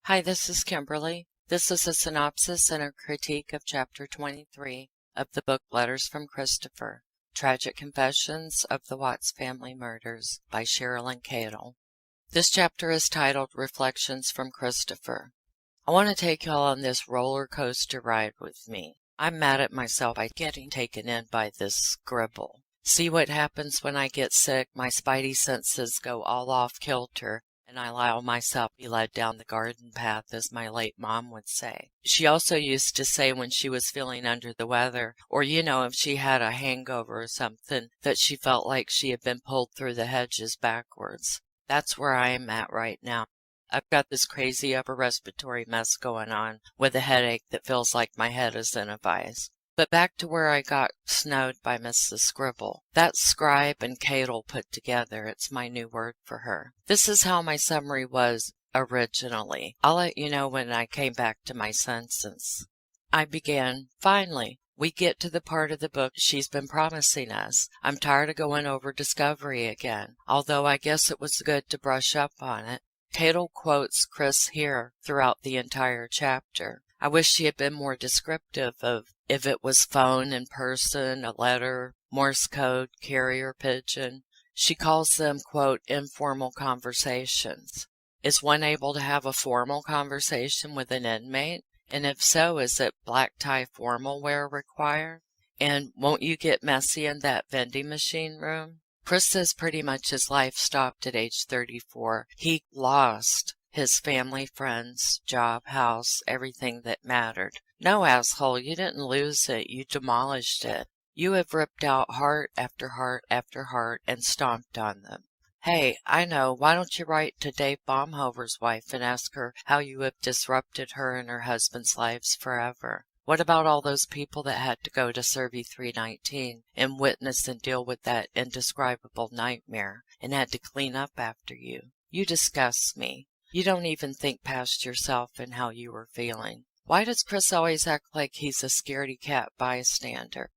Hi, this is Kimberly. This is a synopsis and a critique of Chapter 23 of the book Letters from Christopher, Tragic Confessions of the Watts Family Murders by Sherilyn Cadle. This chapter is titled Reflections from Christopher. I want to take y'all on this roller coaster ride with me. I'm mad at myself by getting taken in by this scribble. See what happens when I get sick? My spidey senses go all off kilter, and I allow myself to be led down the garden path, as my late mom would say. She also used to say when she was feeling under the weather, or if she had a hangover or something, that she felt like she had been pulled through the hedges backwards. That's where I am at right now. I've got this crazy upper respiratory mess going on with a headache that feels like my head is in a vise. But back to where I got snowed by Mrs. Scribble. That's scribe and Cadle put together. It's my new word for her. This is how my summary was originally. I'll let you know when I came back to my senses. I began, finally. We get to the part of the book she's been promising us. I'm tired of going over Discovery again, although I guess it was good to brush up on it. Cadle quotes Chris here throughout the entire chapter. I wish she had been more descriptive of if it was phone, in person, a letter, Morse code, carrier pigeon. She calls them, quote, informal conversations. Is one able to have a formal conversation with an inmate? And if so, is it black tie formal wear required? And won't you get messy in that vending machine room? Chris says pretty much his life stopped at age 34. He lost his family, friends, job, house, everything that mattered. No, asshole, you didn't lose it. You demolished it. You have ripped out heart after heart after heart and stomped on them. Hey, I know. Why don't you write to Dave Baumhover's wife and ask her how you have disrupted her and her husband's lives forever? What about all those people that had to go to Survey 319 and witness and deal with that indescribable nightmare and had to clean up after you? You disgust me. You don't even think past yourself and how you were feeling. Why does Chris always act like he's a scaredy cat bystander?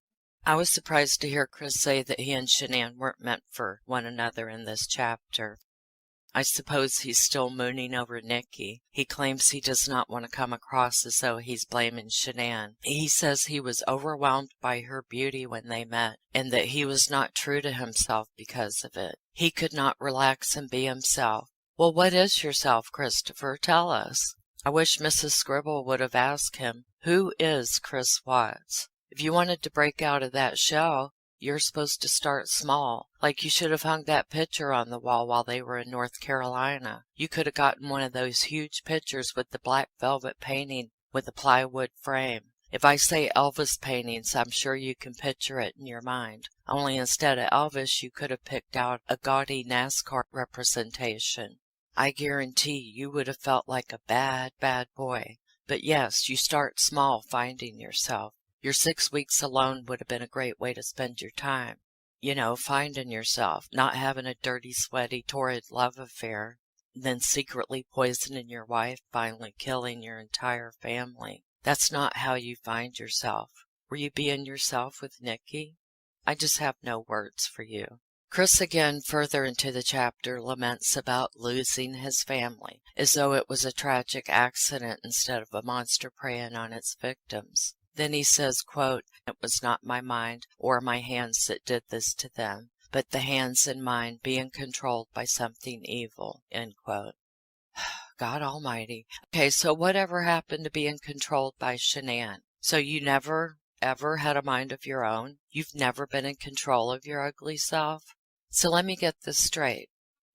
I was surprised to hear Chris say that he and Shanann weren't meant for one another in this chapter. I suppose he's still mooning over Nikki. He claims he does not want to come across as though he's blaming Shanann. He says he was overwhelmed by her beauty when they met, and that he was not true to himself because of it. He could not relax and be himself. Well, what is yourself, Christopher? Tell us. I wish Mrs. Scribble would have asked him, who is Chris Watts? If you wanted to break out of that shell, you're supposed to start small. Like you should have hung that picture on the wall while they were in North Carolina. You could have gotten one of those huge pictures with the black velvet painting with a plywood frame. If I say Elvis paintings, I'm sure you can picture it in your mind. Only instead of Elvis, you could have picked out a gaudy NASCAR representation. I guarantee you would have felt like a bad, bad boy. But yes, you start small finding yourself. Your 6 weeks alone would have been a great way to spend your time. Finding yourself, not having a dirty, sweaty, torrid love affair, then secretly poisoning your wife, finally killing your entire family. That's not how you find yourself. Were you being yourself with Nikki? I just have no words for you. Chris again further into the chapter laments about losing his family, as though it was a tragic accident instead of a monster preying on its victims. Then he says, quote, it was not my mind or my hands that did this to them, but the hands and mind being controlled by something evil, end quote. God almighty. Okay, so whatever happened to being controlled by Shanann? So you never, ever had a mind of your own? You've never been in control of your ugly self? So let me get this straight.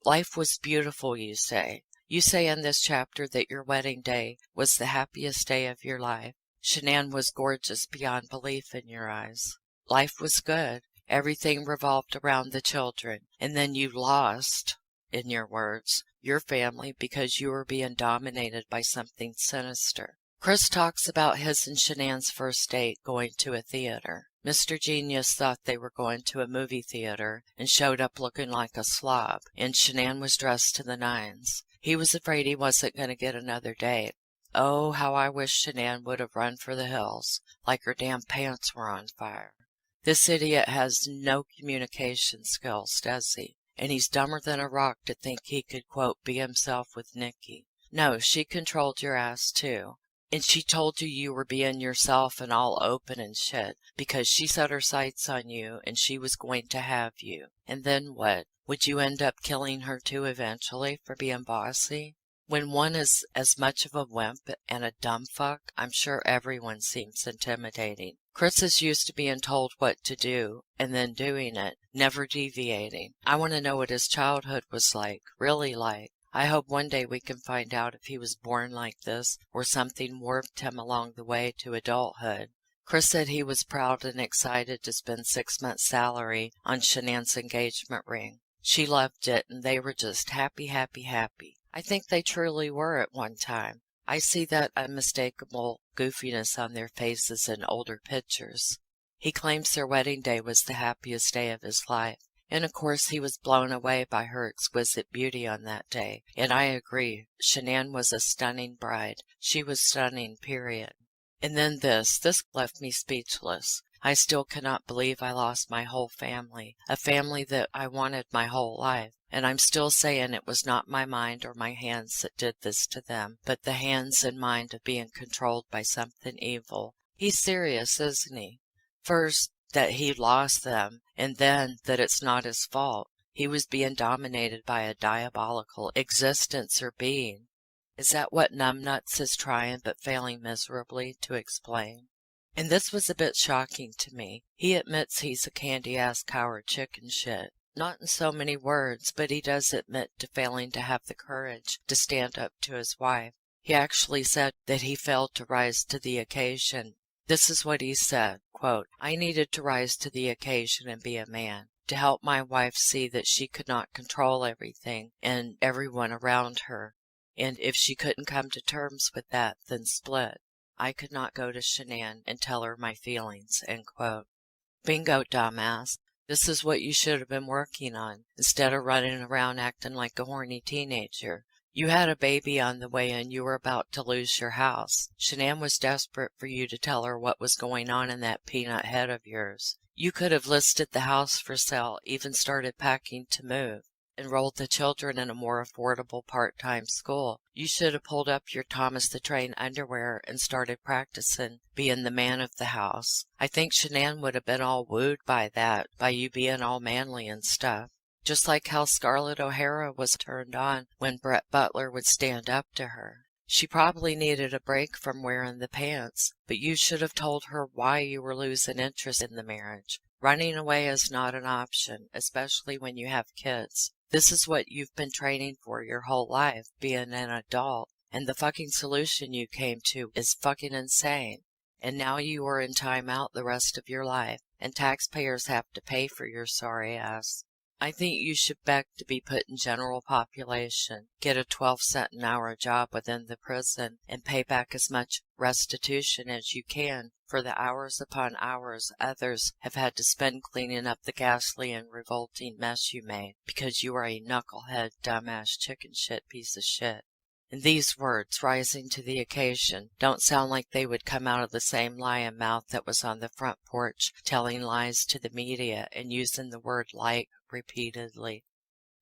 Life was beautiful, you say. You say in this chapter that your wedding day was the happiest day of your life. Shanann was gorgeous beyond belief in your eyes. Life was good. Everything revolved around the children. And then you lost, in your words, your family because you were being dominated by something sinister. Chris talks about his and Shanann's first date going to a theater. Mr. Genius thought they were going to a movie theater and showed up looking like a slob, and Shanann was dressed to the nines. He was afraid he wasn't going to get another date. Oh, how I wish Shanann would have run for the hills, like her damn pants were on fire. This idiot has no communication skills, does he? And he's dumber than a rock to think he could, quote, be himself with Nikki. No, she controlled your ass too. And she told you you were being yourself and all open and shit because she set her sights on you and she was going to have you. And then what? Would you end up killing her too eventually for being bossy? When one is as much of a wimp and a dumb fuck, I'm sure everyone seems intimidating. Chris is used to being told what to do and then doing it, never deviating. I want to know what his childhood was like, really like. I hope one day we can find out if he was born like this or something warped him along the way to adulthood. Chris said he was proud and excited to spend 6 months' salary on 𝐏𝐚𝐻𝐿's engagement ring. She loved it and they were just happy, happy, happy. I think they truly were at one time. I see that unmistakable goofiness on their faces in older pictures. He claims their wedding day was the happiest day of his life. And of course he was blown away by her exquisite beauty on that day. And I agree, 𝐏𝐿 was a stunning bride. She was stunning, period. And then this left me speechless. I still cannot believe I lost my whole family, a family that I wanted my whole life. And I'm still saying it was not my mind or my hands that did this to them, but the hands and mind of being controlled by something evil. He's serious, isn't he? First, that he lost them, and then that it's not his fault. He was being dominated by a diabolical existence or being. Is that what numbnuts is trying but failing miserably to explain? And this was a bit shocking to me. He admits he's a candy-ass coward chicken shit. Not in so many words, but he does admit to failing to have the courage to stand up to his wife. He actually said that he failed to rise to the occasion. This is what he said, quote, "I needed to rise to the occasion and be a man, to help my wife see that she could not control everything and everyone around her. And if she couldn't come to terms with that, then split. I could not go to 𝐏𝐿 and tell her my feelings," end quote. Bingo, dumbass. This is what you should have been working on, instead of running around acting like a horny teenager. You had a baby on the way and you were about to lose your house. 𝐏𝐿 was desperate for you to tell her what was going on in that peanut head of yours. You could have listed the house for sale, even started packing to move, enrolled the children in a more affordable part-time school. You should have pulled up your Thomas the Train underwear and started practicing being the man of the house. I think 𝐏𝐿 would have been all wooed by that, by you being all manly and stuff. Just like how Scarlett O'Hara was turned on when Brett Butler would stand up to her. She probably needed a break from wearing the pants, but you should have told her why you were losing interest in the marriage. Running away is not an option, especially when you have kids. This is what you've been training for your whole life, being an adult, and the fucking solution you came to is fucking insane. And now you are in timeout the rest of your life, and taxpayers have to pay for your sorry ass. I think you should beg to be put in general population, get a 12-cent an hour job within the prison, and pay back as much restitution as you can for the hours upon hours others have had to spend cleaning up the ghastly and revolting mess you made, because you are a knucklehead, dumbass, chicken shit piece of shit. And these words, rising to the occasion, don't sound like they would come out of the same lying mouth that was on the front porch telling lies to the media and using the word like repeatedly.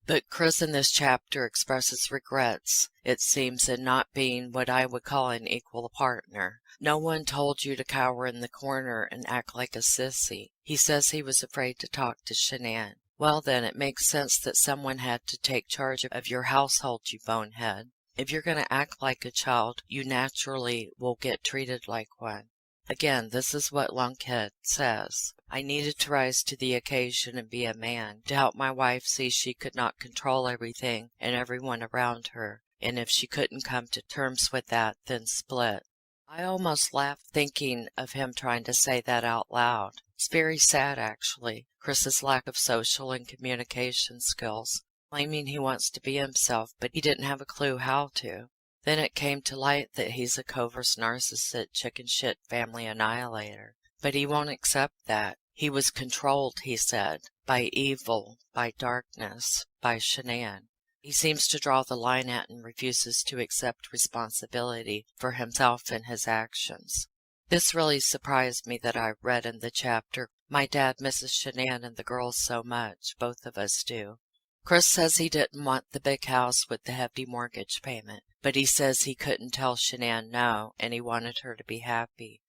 But Chris in this chapter expresses regrets, it seems, in not being what I would call an equal partner. No one told you to cower in the corner and act like a sissy. He says he was afraid to talk to 𝐏𝐿. Well then, it makes sense that someone had to take charge of your household, you bonehead. If you're going to act like a child, you naturally will get treated like one. Again, this is what Lunkhead says. I needed to rise to the occasion and be a man, to help my wife see she could not control everything and everyone around her, and if she couldn't come to terms with that, then split. I almost laughed thinking of him trying to say that out loud. It's very sad, actually, Chris's lack of social and communication skills, claiming he wants to be himself, but he didn't have a clue how to. Then it came to light that he's a covert narcissist, chicken shit family annihilator. But he won't accept that. He was controlled, he said, by evil, by darkness, by 𝐏𝐿. He seems to draw the line at and refuses to accept responsibility for himself and his actions. This really surprised me that I read in the chapter, "My dad misses 𝐏𝐿 and the girls so much, both of us do." Chris says he didn't want the big house with the hefty mortgage payment. but he says he couldn't tell Shanann no, and he wanted her to be happy.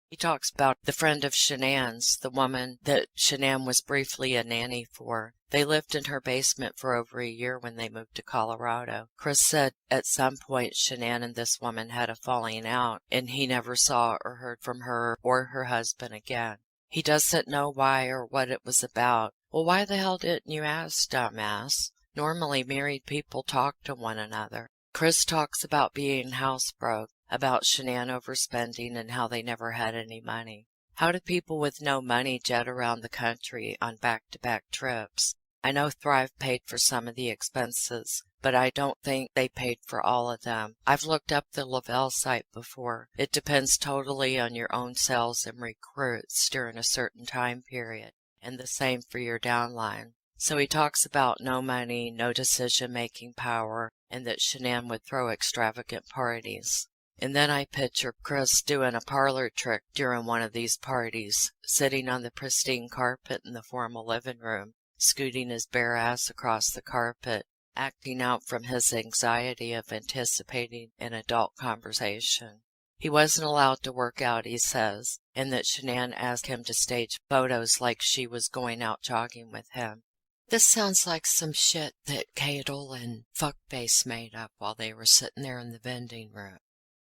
He talks about the friend of Shanann's, the woman that Shanann was briefly a nanny for. They lived in her basement for over a year when they moved to Colorado. Chris said at some point Shanann and this woman had a falling out, and he never saw or heard from her or her husband again. He doesn't know why or what it was about. Well, why the hell didn't you ask, dumbass? Normally married people talk to one another. Chris talks about being housebroke, about Shanann overspending and how they never had any money. How do people with no money jet around the country on back-to-back trips? I know Thrive paid for some of the expenses, but I don't think they paid for all of them. I've looked up the Lavelle site before. It depends totally on your own sales and recruits during a certain time period, and the same for your downline. So he talks about no money, no decision-making power, and that Shanann would throw extravagant parties. And then I picture Chris doing a parlor trick during one of these parties, sitting on the pristine carpet in the formal living room, scooting his bare ass across the carpet, acting out from his anxiety of anticipating an adult conversation. He wasn't allowed to work out, he says, and that Shanann asked him to stage photos like she was going out jogging with him. This sounds like some shit that 𝐏𝐥𝐸 and fuckface made up while they were sitting there in the vending room.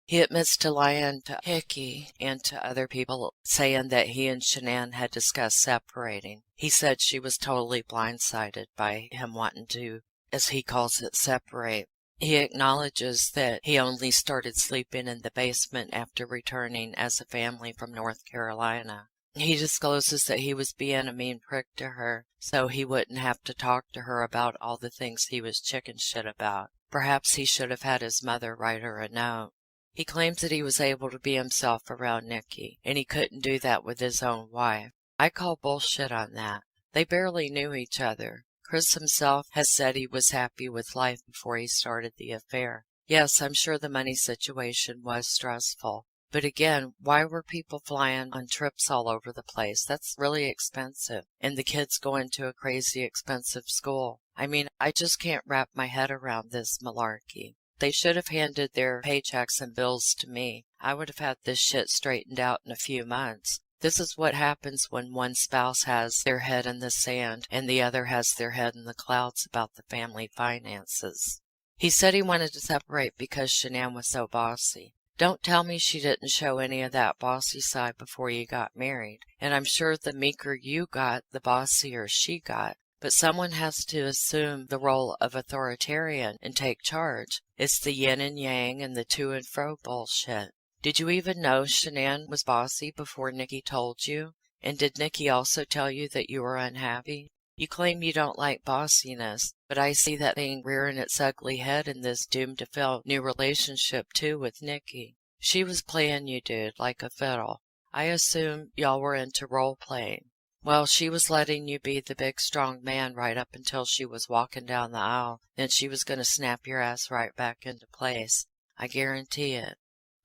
He admits to lying to 𝐏𝐥𝐸 and to other people, saying that he and Shanann had discussed separating. He said she was totally blindsided by him wanting to, as he calls it, separate. He acknowledges that he only started sleeping in the basement after returning as a family from North Carolina. He discloses that he was being a mean prick to her, so he wouldn't have to talk to her about all the things he was chicken shit about. Perhaps he should have had his mother write her a note. He claims that he was able to be himself around Nikki, and he couldn't do that with his own wife. I call bullshit on that. They barely knew each other. Chris himself has said he was happy with life before he started the affair. Yes, I'm sure the money situation was stressful. But again, why were people flying on trips all over the place? That's really expensive. And the kids going to a crazy expensive school. I mean, I just can't wrap my head around this malarkey. They should have handed their paychecks and bills to me. I would have had this shit straightened out in a few months. This is what happens when one spouse has their head in the sand and the other has their head in the clouds about the family finances. He said he wanted to separate because Shanann was so bossy. Don't tell me she didn't show any of that bossy side before you got married. And I'm sure the meeker you got, the bossier she got. But someone has to assume the role of authoritarian and take charge. It's the yin and yang and the to and fro bullshit. Did you even know Shanann was bossy before Nikki told you? And did Nikki also tell you that you were unhappy? You claim you don't like bossiness, but I see that thing rearing its ugly head in this doomed-to-fail new relationship, too, with Nikki. She was playing you, dude, like a fiddle. I assume y'all were into role-playing. Well, she was letting you be the big, strong man right up until she was walking down the aisle. Then she was going to snap your ass right back into place. I guarantee it.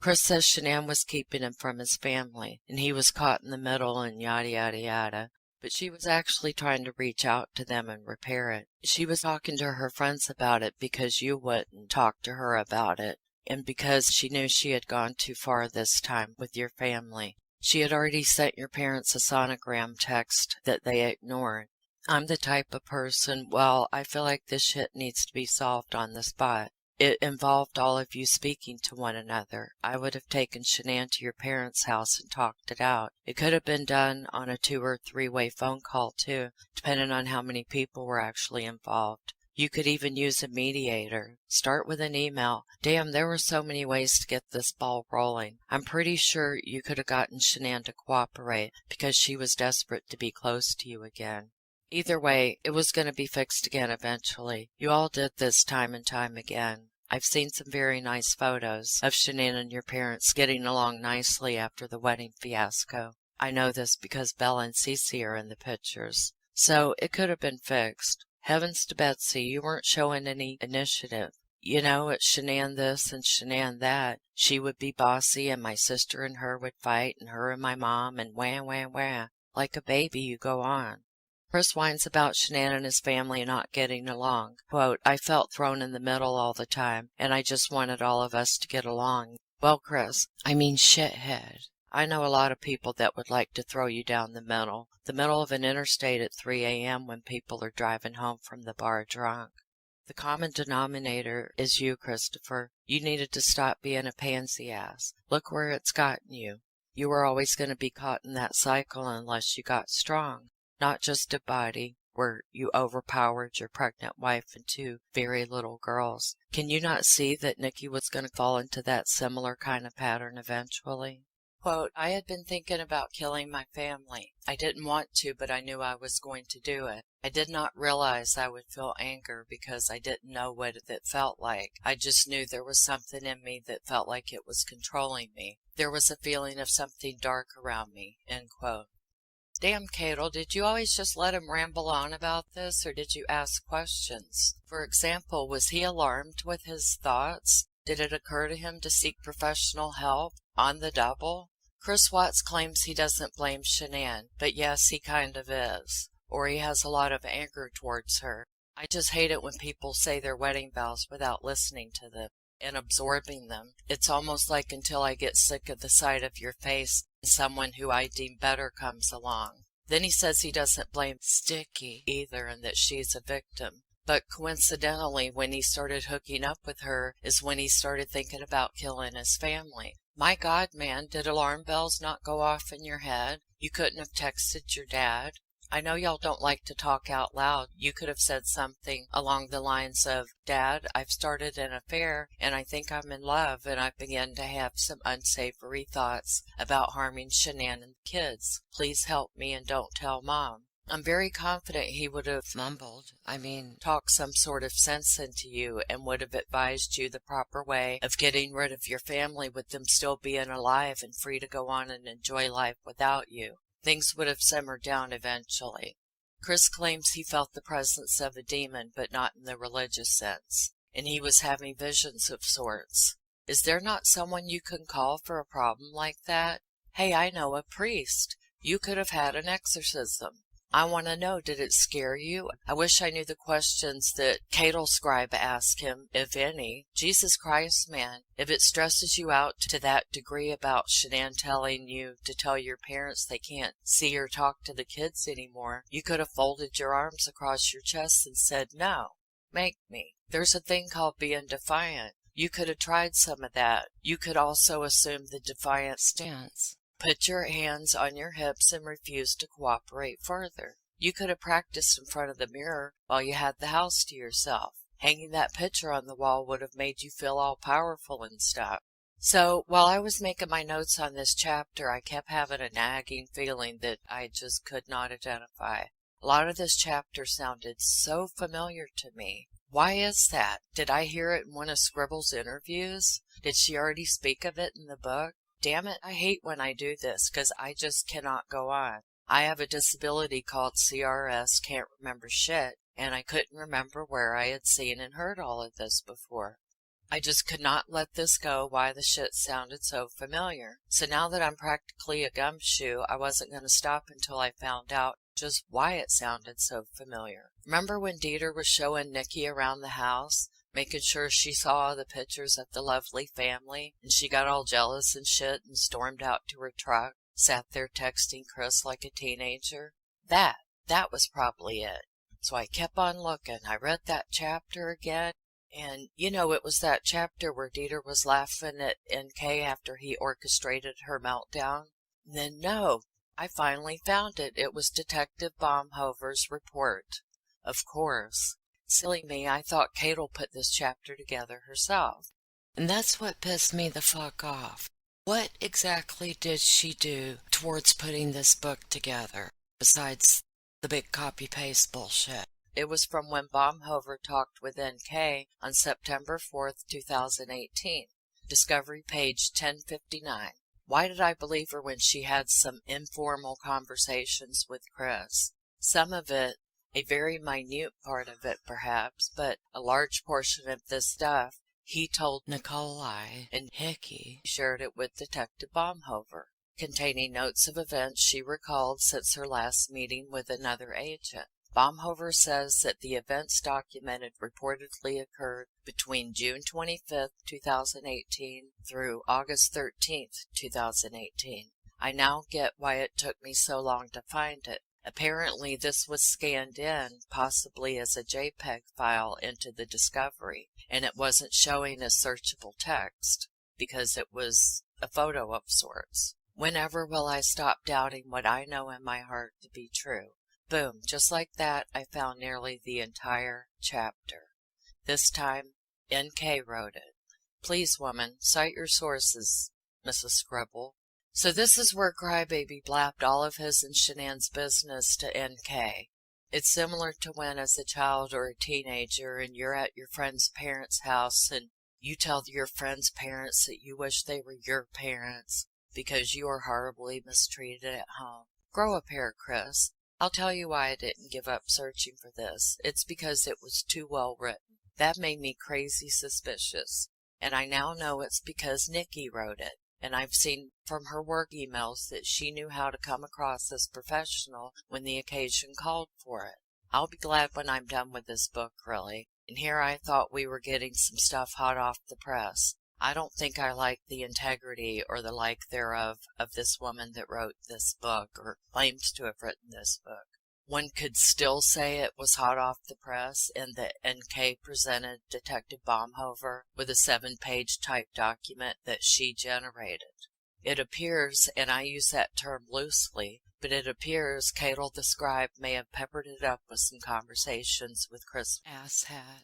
Chris says Shanann was keeping him from his family, and he was caught in the middle and yada yada yada. But she was actually trying to reach out to them and repair it. She was talking to her friends about it because you wouldn't talk to her about it, and because she knew she had gone too far this time with your family. She had already sent your parents a sonogram text that they ignored. I'm the type of person, well, I feel like this shit needs to be solved on the spot. It involved all of you speaking to one another. I would have taken Shanann to your parents' house and talked it out. It could have been done on a 2- or 3-way phone call, too, depending on how many people were actually involved. You could even use a mediator. Start with an email. Damn, there were so many ways to get this ball rolling. I'm pretty sure you could have gotten Shanann to cooperate because she was desperate to be close to you again. Either way, it was going to be fixed again eventually. You all did this time and time again. I've seen some very nice photos of Shanann and your parents getting along nicely after the wedding fiasco. I know this because Bella and Cece are in the pictures. So it could have been fixed. Heavens to Betsy, you weren't showing any initiative. You know, it's Shanann this and Shanann that. She would be bossy and my sister and her would fight and her and my mom and wah, wah, wah. Like a baby, you go on. Chris whines about Shanann and his family not getting along. Quote, I felt thrown in the middle all the time, and I just wanted all of us to get along. Well, Chris, I mean shithead. I know a lot of people that would like to throw you down the middle of an interstate at 3 a.m. when people are driving home from the bar drunk. The common denominator is you, Christopher. You needed to stop being a pansy ass. Look where it's gotten you. You were always going to be caught in that cycle unless you got strong. Not just a body, where you overpowered your pregnant wife and 2 very little girls. Can you not see that Nikki was going to fall into that similar kind of pattern eventually? Quote, I had been thinking about killing my family. I didn't want to, but I knew I was going to do it. I did not realize I would feel anger because I didn't know what it felt like. I just knew there was something in me that felt like it was controlling me. There was a feeling of something dark around me, end quote. Damn, 𝐏𝐥𝐸, did you always just let him ramble on about this, or did you ask questions? For example, was he alarmed with his thoughts? Did it occur to him to seek professional help? On the double? Chris Watts claims he doesn't blame Shanann, but yes, he kind of is. Or he has a lot of anger towards her. I just hate it when people say their wedding vows without listening to them and absorbing them. It's almost like until I get sick of the sight of your face, someone who I deem better comes along. Then he says he doesn't blame Sticky either and that she's a victim. But coincidentally, when he started hooking up with her is when he started thinking about killing his family. My God, man, did alarm bells not go off in your head? You couldn't have texted your dad? I know y'all don't like to talk out loud. You could have said something along the lines of, Dad, I've started an affair and I think I'm in love and I've begun to have some unsavory thoughts about harming Shanann and the kids. Please help me and don't tell Mom. I'm very confident he would have talked some sort of sense into you and would have advised you the proper way of getting rid of your family with them still being alive and free to go on and enjoy life without you. Things would have simmered down eventually. Chris claims he felt the presence of a demon, but not in the religious sense, and he was having visions of sorts. Is there not someone you can call for a problem like that? Hey, I know a priest. You could have had an exorcism. I want to know, did it scare you? I wish I knew the questions that 𝐏𝐥𝐸𝐸 asked him, if any. Jesus Christ, man, if it stresses you out to that degree about Shanann telling you to tell your parents they can't see or talk to the kids anymore, you could have folded your arms across your chest and said, no, make me. There's a thing called being defiant. You could have tried some of that. You could also assume the defiant stance. Put your hands on your hips and refuse to cooperate further. You could have practiced in front of the mirror while you had the house to yourself. Hanging that picture on the wall would have made you feel all powerful and stuff. So, while I was making my notes on this chapter, I kept having a nagging feeling that I just could not identify. A lot of this chapter sounded so familiar to me. Why is that? Did I hear it in one of Scribble's interviews? Did she already speak of it in the book? Damn it, I hate when I do this, 'cause I just cannot go on. I have a disability called CRS, can't remember shit, and I couldn't remember where I had seen and heard all of this before. I just could not let this go why the shit sounded so familiar. So now that I'm practically a gumshoe, I wasn't going to stop until I found out just why it sounded so familiar. Remember when Dieter was showing Nikki around the house, making sure she saw the pictures of the lovely family, and she got all jealous and shit and stormed out to her truck, sat there texting Chris like a teenager? That was probably it. So I kept on looking. I read that chapter again, and it was that chapter where Dieter was laughing at NK after he orchestrated her meltdown. And then no, I finally found it. It was Detective Baumhover's report. Of course. Silly me, I thought 𝐏𝐥𝐸𝐸 put this chapter together herself. And that's what pissed me the fuck off. What exactly did she do towards putting this book together, besides the big copy-paste bullshit? It was from when Baumhover talked with NK on September 4th, 2018. Discovery page 1059. Why did I believe her when she had some informal conversations with Chris? Some of it, a very minute part of it perhaps, but a large portion of this stuff, he told Nikolai, and Hickey shared it with Detective Baumhover. containing notes of events she recalled since her last meeting with another agent. Baumhover says that the events documented reportedly occurred between June 25, 2018 through August 13, 2018. I now get why it took me so long to find it. Apparently this was scanned in, possibly as a JPEG file, into the discovery, and it wasn't showing as searchable text because it was a photo of sorts. Whenever will I stop doubting what I know in my heart to be true? Boom, just like that, I found nearly the entire chapter. This time, N.K. wrote it. Please, woman, cite your sources, Mrs. Scribble. So this is where Crybaby blabbed all of his and Shenan's business to N.K. It's similar to when, as a child or a teenager, and you're at your friend's parents' house, and you tell your friend's parents that you wish they were your parents because you were horribly mistreated at home. Grow a pair, Chris. I'll tell you why I didn't give up searching for this. It's because it was too well written. That made me crazy suspicious. And I now know it's because Nikki wrote it. And I've seen from her work emails that she knew how to come across as professional when the occasion called for it. I'll be glad when I'm done with this book, really. And here I thought we were getting some stuff hot off the press. I don't think I like the integrity or the like thereof of this woman that wrote this book, or claims to have written this book. One could still say it was hot off the press, and that N.K. presented Detective Baumhover with a 7-page typed document that she generated. It appears, and I use that term loosely, but it appears 𝐏𝐥𝐸 the scribe may have peppered it up with some conversations with Chris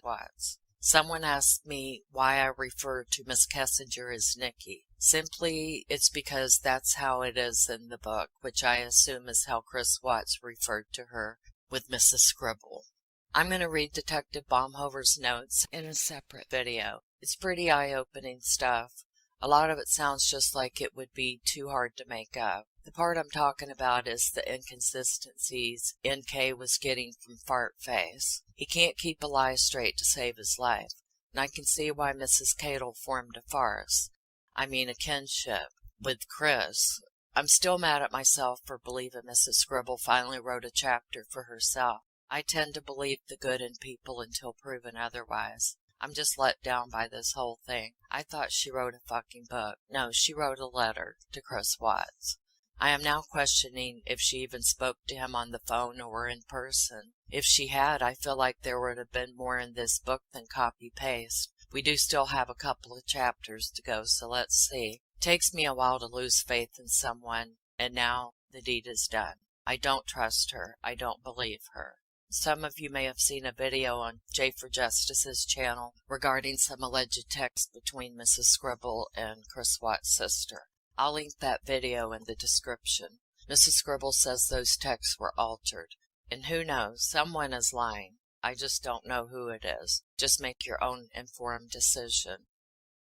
Watts. Someone asked me why I refer to Miss Kessinger as Nikki. Simply, it's because that's how it is in the book, which I assume is how Chris Watts referred to her with Mrs. Scribble. I'm going to read Detective Baumhover's notes in a separate video. It's pretty eye-opening stuff. A lot of it sounds just like it would be too hard to make up. The part I'm talking about is the inconsistencies N.K. was getting from Fart Face. He can't keep a lie straight to save his life, and I can see why Mrs. 𝐏𝐥𝐸 formed a farce. I mean a kinship with Chris. I'm still mad at myself for believing Mrs. Scribble finally wrote a chapter for herself. I tend to believe the good in people until proven otherwise. I'm just let down by this whole thing. I thought she wrote a fucking book. No, she wrote a letter to Chris Watts. I am now questioning if she even spoke to him on the phone or in person. If she had, I feel like there would have been more in this book than copy-paste. We do still have a couple of chapters to go, so let's see. It takes me a while to lose faith in someone, and now the deed is done. I don't trust her. I don't believe her. Some of you may have seen a video on J for Justice's channel regarding some alleged text between Mrs. Scribble and Chris Watts' sister. I'll link that video in the description. Mrs. Scribble says those texts were altered. And who knows, someone is lying. I just don't know who it is. Just make your own informed decision.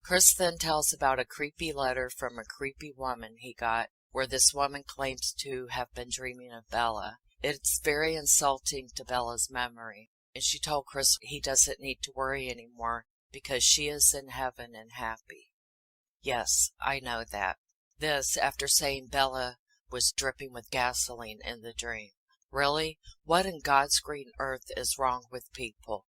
Chris then tells about a creepy letter from a creepy woman he got, where this woman claims to have been dreaming of Bella. It's very insulting to Bella's memory, and she told Chris he doesn't need to worry anymore because she is in heaven and happy. Yes, I know that. This after saying Bella was dripping with gasoline in the dream. Really? What in God's green earth is wrong with people?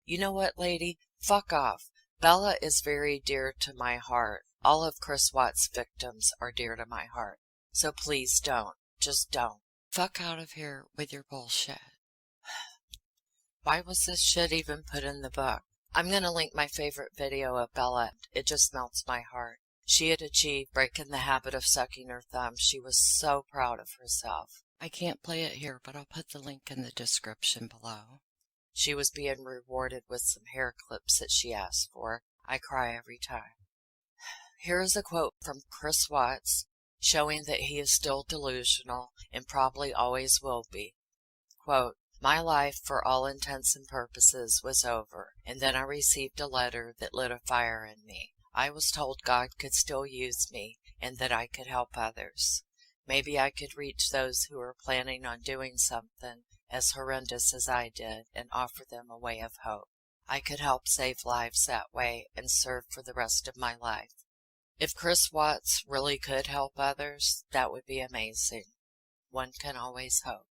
You know what, lady? Fuck off. Bella is very dear to my heart. All of Chris Watts' victims are dear to my heart. So please don't. Just don't. Fuck out of here with your bullshit. Why was this shit even put in the book? I'm gonna link my favorite video of Bella. It just melts my heart. She had achieved breaking the habit of sucking her thumb. She was so proud of herself. I can't play it here, but I'll put the link in the description below. She was being rewarded with some hair clips that she asked for. I cry every time. Here is a quote from Chris Watts, showing that he is still delusional and probably always will be. Quote, "My life, for all intents and purposes, was over, and then I received a letter that lit a fire in me. I was told God could still use me and that I could help others. Maybe I could reach those who were planning on doing something as horrendous as I did and offer them a way of hope. I could help save lives that way and serve for the rest of my life. If Chris Watts really could help others, that would be amazing. One can always hope.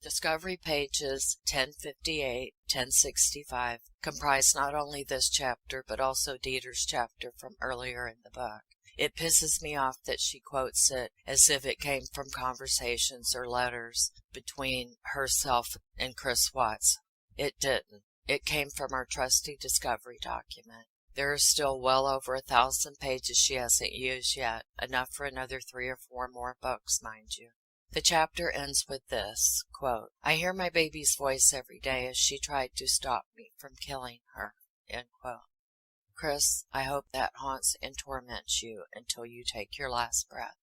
Discovery pages 1058-1065 comprise not only this chapter, but also Dieter's chapter from earlier in the book. It pisses me off that she quotes it as if it came from conversations or letters between herself and Chris Watts. It didn't. It came from our trusty discovery document. There are still well over 1,000 pages she hasn't used yet, enough for another 3 or 4 more books, mind you. The chapter ends with this, quote, "I hear my baby's voice every day as she tried to stop me from killing her," end quote. Chris, I hope that haunts and torments you until you take your last breath.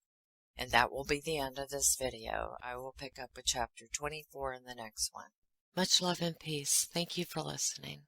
And that will be the end of this video. I will pick up with chapter 24 in the next one. Much love and peace. Thank you for listening.